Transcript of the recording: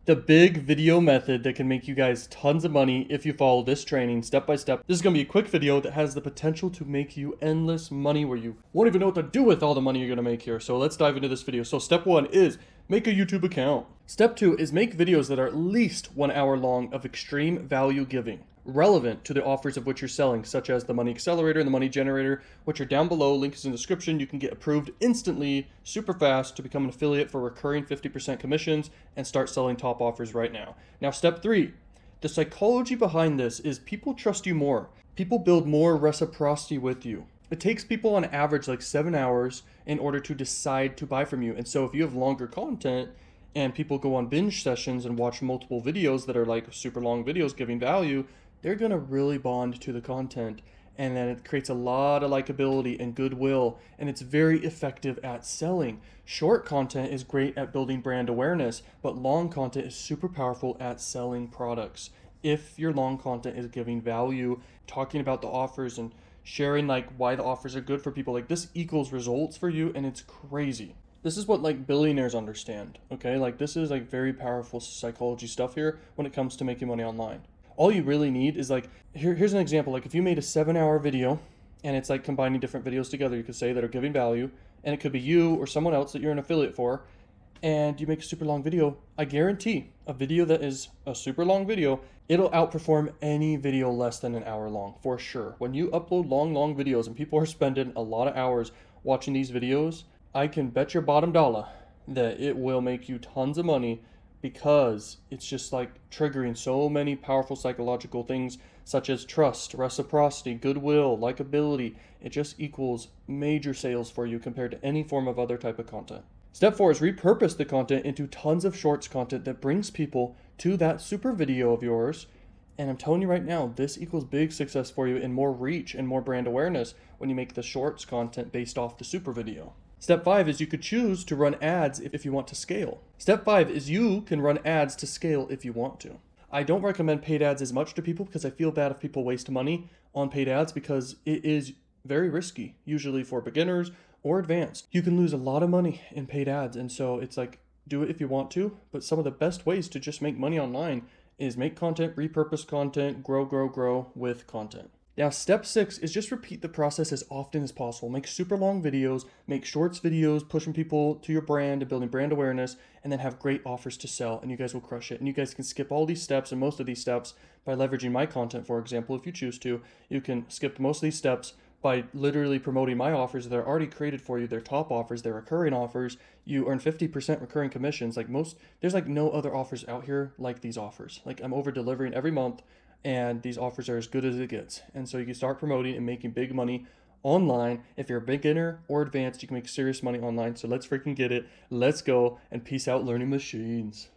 The big video method that can make you guys tons of money if you follow this training step by step. This is going to be a quick video that has the potential to make you endless money where you won't even know what to do with all the money you're going to make here. So let's dive into this video. So step 1 is make a YouTube account. Step 2 is make videos that are at least 1 hour long of extreme value giving, relevant to the offers of which you're selling, such as the Money Accelerator and the Money Generator, which are down below. Link is in the description. You can get approved instantly, super fast, to become an affiliate for recurring 50% commissions and start selling top offers right now. Now, step 3, the psychology behind this is people trust you more. People build more reciprocity with you. It takes people on average like 7 hours in order to decide to buy from you. And so if you have longer content and people go on binge sessions and watch multiple videos that are like super long videos giving value, they're going to really bond to the content. And then it creates a lot of likability and goodwill, and it's very effective at selling. Short content is great at building brand awareness, but long content is super powerful at selling products. If your long content is giving value, talking about the offers and sharing like why the offers are good for people, like this equals results for you, and it's crazy. This is what like billionaires understand, okay? Like this is like very powerful psychology stuff here when it comes to making money online. All you really need is like, here's an example. Like if you made a 7-hour video and it's like combining different videos together, you could say, that are giving value, and it could be you or someone else that you're an affiliate for, and you make a super long video, I guarantee a video that is a super long video, it'll outperform any video less than an hour long for sure. When you upload long videos and people are spending a lot of hours watching these videos, I can bet your bottom dollar that it will make you tons of money, because it's just like triggering so many powerful psychological things such as trust, reciprocity, goodwill, likability. It just equals major sales for you compared to any form of other type of content. Step 4 is repurpose the content into tons of shorts content that brings people to that super video of yours. And I'm telling you right now, this equals big success for you and more reach and more brand awareness when you make the shorts content based off the super video. Step 5 is you could choose to run ads if you want to scale. Step 5 is you can run ads to scale if you want to. I don't recommend paid ads as much to people because I feel bad if people waste money on paid ads, because it is very risky, usually for beginners or advanced. You can lose a lot of money in paid ads, and so it's like, do it if you want to, but some of the best ways to just make money online is make content, repurpose content, grow with content. Now, step 6 is just repeat the process as often as possible. Make super long videos, make shorts videos, pushing people to your brand and building brand awareness, and then have great offers to sell, and you guys will crush it. And you guys can skip all these steps and most of these steps by leveraging my content, for example, if you choose to. You can skip most of these steps by literally promoting my offers that are already created for you. They're top offers, they're recurring offers. You earn 50% recurring commissions. Like there's like no other offers out here like these offers. Like I'm over delivering every month, and these offers are as good as it gets. And so you can start promoting and making big money online. If you're a beginner or advanced, you can make serious money online. So let's freaking get it. Let's go, and peace out, learning machines.